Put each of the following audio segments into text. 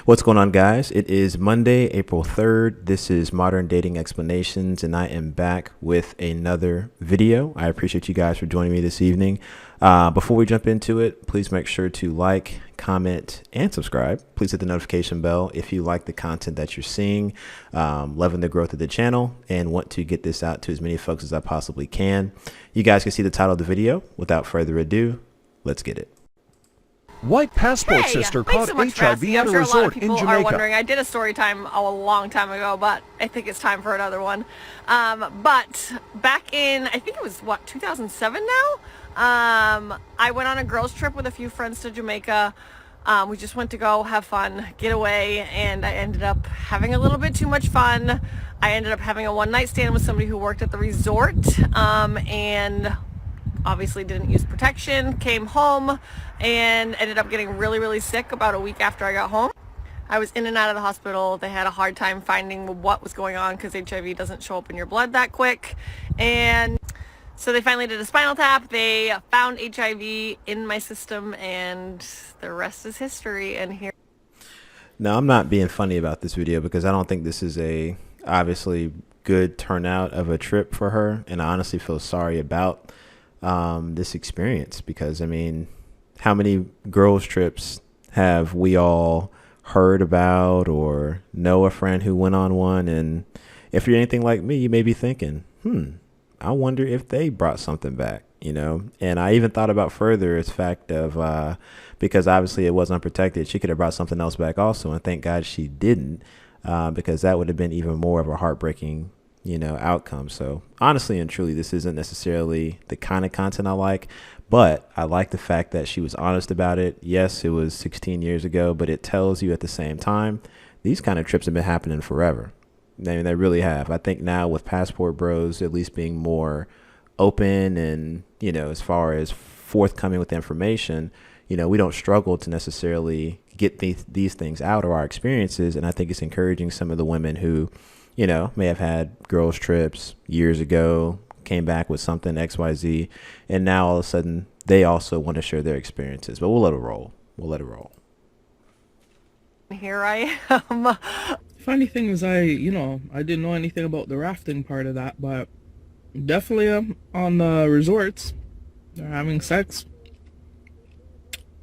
What's going on, guys? It is Monday, April 3rd. This is Modern Dating Explanations, and I am back with another video. I appreciate you guys for joining me this evening. Before we jump into it, please make sure to like, comment, and subscribe. Please hit the notification bell if you like the content that you're seeing. Loving the growth of the channel and want to get this out to as many folks as I possibly can. You guys can see the title of the video. Without further ado, let's get it. White passport sister caught HIV at a resort in Jamaica. Are wondering, I did a story time a long time ago, but I think it's time for another one. But back in, I think it was, what, 2007 now? I went on a girls trip with a few friends to Jamaica. We just went to go have fun, get away, and I ended up having a little bit too much fun. I ended up having a one-night stand with somebody who worked at the resort, and obviously didn't use protection, came home, and ended up getting really, really sick about a week after I got home. I was in and out of the hospital. They had a hard time finding what was going on because HIV doesn't show up in your blood that quick. And so they finally did a spinal tap. They found HIV in my system, and the rest is history. And here. Now, I'm not being funny about this video because I don't think this is a obviously good turnout of a trip for her. And I honestly feel sorry about this experience because, I mean, how many girls trips have we all heard about or know a friend who went on one? And if you're anything like me, you may be thinking, I wonder if they brought something back, you know? And I even thought about further its fact of, because obviously it was unprotected, she could have brought something else back also. And thank God she didn't, because that would have been even more of a heartbreaking, you know, outcome. So honestly and truly, this isn't necessarily the kind of content I like, but I like the fact that she was honest about it. Yes, it was 16 years ago, but it tells you at the same time, these kind of trips have been happening forever. I mean, they really have. I think now with Passport Bros at least being more open and, you know, as far as forthcoming with information, you know, we don't struggle to necessarily get these things out or our experiences. And I think it's encouraging some of the women who, you know, may have had girls trips years ago, came back with something XYZ, and now all of a sudden they also want to share their experiences. But we'll let it roll. We'll let it roll. Here I am. Funny thing is, I didn't know anything about the rafting part of that, but definitely on the resorts, they're having sex.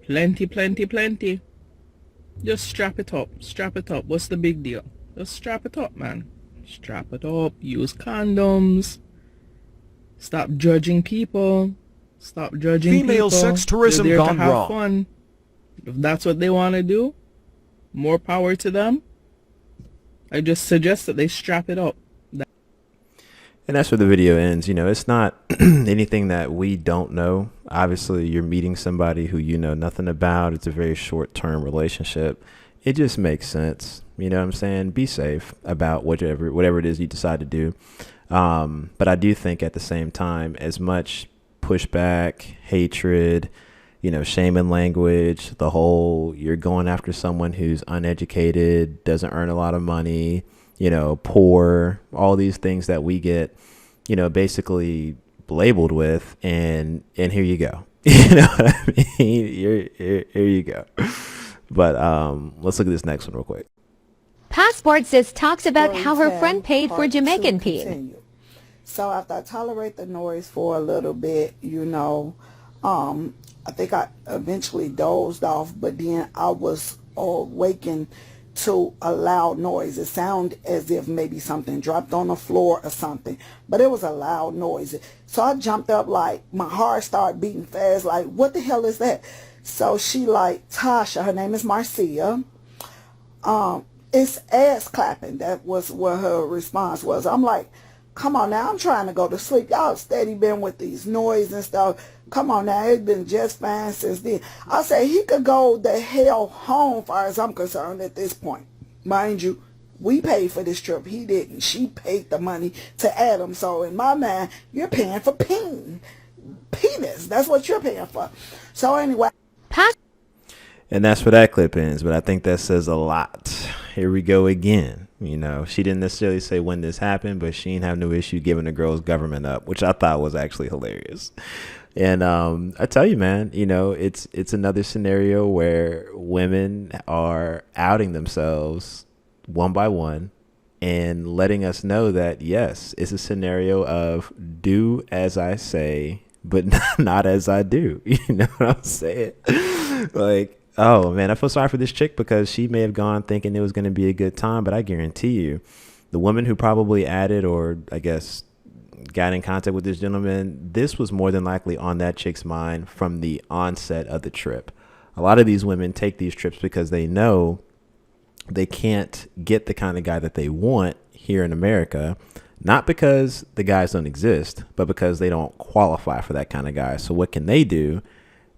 Plenty, plenty, plenty. Just strap it up. Strap it up. What's the big deal? Just strap it up, man. Strap it up. Use condoms. Stop judging people. Stop judging Female people. sex tourism They're there gone to have wrong. fun. If that's what they want to do, more power to them. I just suggest that they strap it up. And that's where the video ends. You know, it's not anything that we don't know. Obviously, you're meeting somebody who you know nothing about. It's a very short-term relationship. It just makes sense. You know what I'm saying? Be safe about whatever it is you decide to do. But I do think at the same time, as much pushback, hatred, you know, shame and language, the whole you're going after someone who's uneducated, doesn't earn a lot of money, you know, poor, all these things that we get, you know, basically labeled with, and here you go. You know what I mean? Here you go. But let's look at this next one real quick. Passport Sis talks about how her friend paid for Jamaican peeing. So after I tolerate the noise for a little bit, you know, I think I eventually dozed off, but then I was awakened to a loud noise. It sounded as if maybe something dropped on the floor or something, but it was a loud noise. So I jumped up, like my heart started beating fast, like what the hell is that? So she like, Tasha, her name is Marcia, it's ass clapping. That was what her response was. I'm like, come on now, I'm trying to go to sleep. Y'all steady been with these noise and stuff. Come on now, it's been just fine since then. I say he could go the hell home, far as I'm concerned at this point. Mind you, we paid for this trip. He didn't. She paid the money to Adam. So in my mind, you're paying for penis. That's what you're paying for. So anyway. And that's where that clip ends. But I think that says a lot. Here we go again. You know, she didn't necessarily say when this happened, but she didn't have no issue giving the girl's government up, which I thought was actually hilarious. And I tell you, man, it's another scenario where women are outing themselves one by one and letting us know that, yes, it's a scenario of do as I say, but not as I do. You know what I'm saying? Like, oh, man, I feel sorry for this chick because she may have gone thinking it was going to be a good time, but I guarantee you, the woman who probably added or I guess got in contact with this gentleman, this was more than likely on that chick's mind from the onset of the trip. A lot of these women take these trips because they know they can't get the kind of guy that they want here in America, not because the guys don't exist, but because they don't qualify for that kind of guy. So what can they do?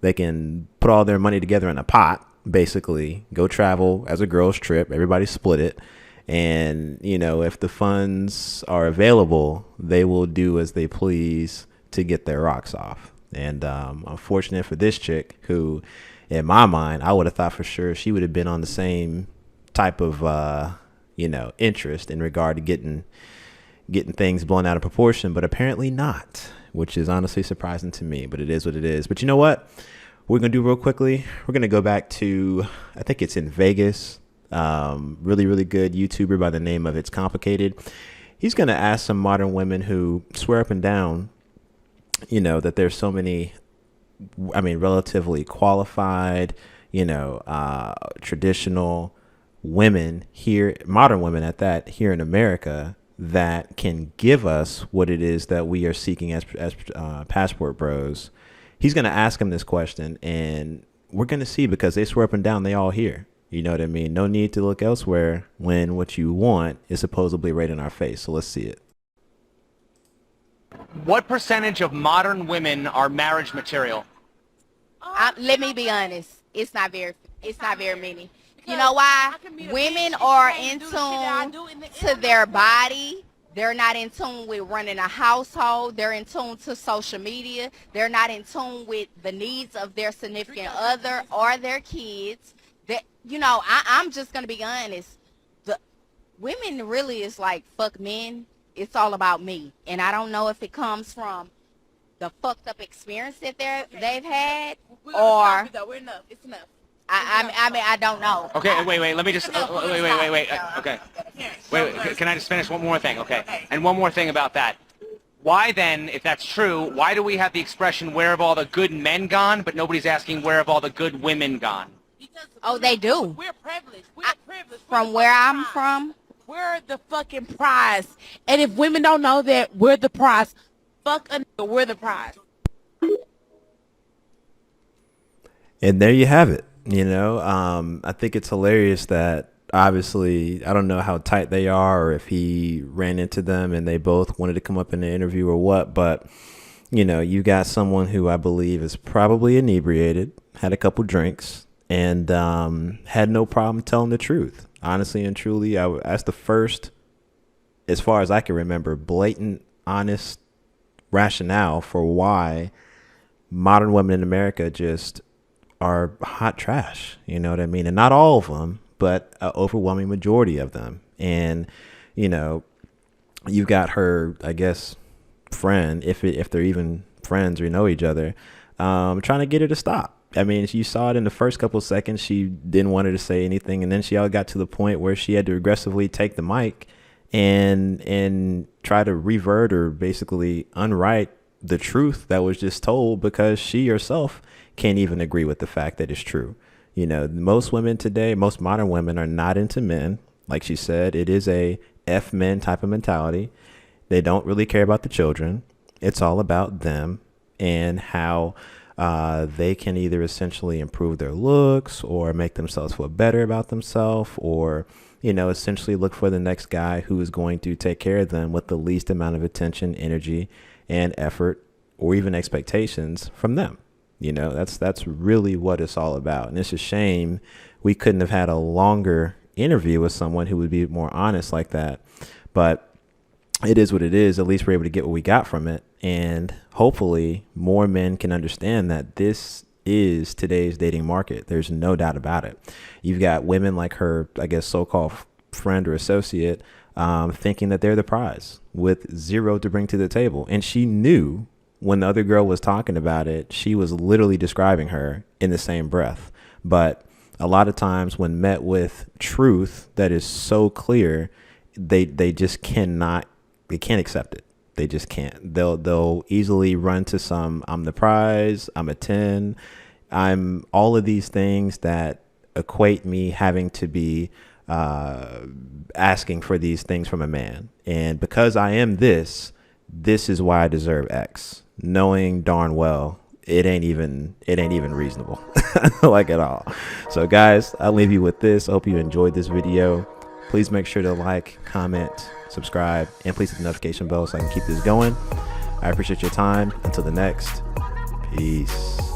They can put all their money together in a pot, basically, go travel as a girls' trip. Everybody split it. And, if the funds are available, they will do as they please to get their rocks off. And unfortunate for this chick who, in my mind, I would have thought for sure she would have been on the same type of, interest in regard to getting things blown out of proportion, but apparently not, which is honestly surprising to me, but it is what it is. But you know what we're going to do real quickly? We're going to go back to, I think it's in Vegas. Really, really good YouTuber by the name of It's Complicated. He's going to ask some modern women who swear up and down, that there's so many, relatively qualified, traditional women here, modern women at that, here in America that can give us what it is that we are seeking as passport bros. He's going to ask them this question, and we're going to see, because they swear up and down, they all here. You know what I mean? No need to look elsewhere when what you want is supposedly right in our face. So let's see it. What percentage of modern women are marriage material? Let me be honest. It's not very many. You know why? Women are in tune to their body. They're not in tune with running a household. They're in tune to social media. They're not in tune with the needs of their significant other or their kids. I'm just going to be honest. The women really is like, fuck men. It's all about me. And I don't know if it comes from the fucked up experience that they've had or... We're enough. It's enough. I don't know. Okay, wait. Let me just... wait. Okay. Wait. Can I just finish one more thing? Okay. And one more thing about that. Why then, if that's true, why do we have the expression, where have all the good men gone, but nobody's asking, where have all the good women gone? Oh, they do. We're privileged. From where I'm from, we're the fucking prize. And if women don't know that we're the prize, fuck a nigga, we're the prize. And there you have it. I think it's hilarious that obviously, I don't know how tight they are or if he ran into them and they both wanted to come up in an interview or what, but you got someone who I believe is probably inebriated, had a couple drinks, and had no problem telling the truth. Honestly and truly, that's the first, as far as I can remember, blatant, honest rationale for why modern women in America just are hot trash. You know what I mean? And not all of them, but an overwhelming majority of them. And, you've got her, I guess, friend, if they're even friends or know each other, trying to get her to stop. I mean, you saw it in the first couple of seconds. She didn't want her to say anything. And then she all got to the point where she had to aggressively take the mic and try to revert or basically unwrite the truth that was just told, because she herself can't even agree with the fact that it's true. Most women today, most modern women are not into men. Like she said, it is a F men type of mentality. They don't really care about the children. It's all about them and how they can either essentially improve their looks or make themselves feel better about themselves, or, essentially look for the next guy who is going to take care of them with the least amount of attention, energy, and effort, or even expectations from them. That's really what it's all about. And it's a shame we couldn't have had a longer interview with someone who would be more honest like that. But it is what it is. At least we're able to get what we got from it. And hopefully more men can understand that this is today's dating market. There's no doubt about it. You've got women like her, I guess, so-called friend or associate, thinking that they're the prize with zero to bring to the table. And she knew when the other girl was talking about it, she was literally describing her in the same breath. But a lot of times when met with truth that is so clear, they just cannot, they can't accept it. They just can't. They'll easily run to some, I'm the prize, I'm a 10, I'm all of these things that equate me having to be asking for these things from a man. And because I am this is why I deserve X, knowing darn well it ain't even reasonable like at all. So guys, I'll leave you with this. I hope you enjoyed this video. Please make sure to like, comment, subscribe, and please hit the notification bell so I can keep this going. I appreciate your time. Until the next, peace.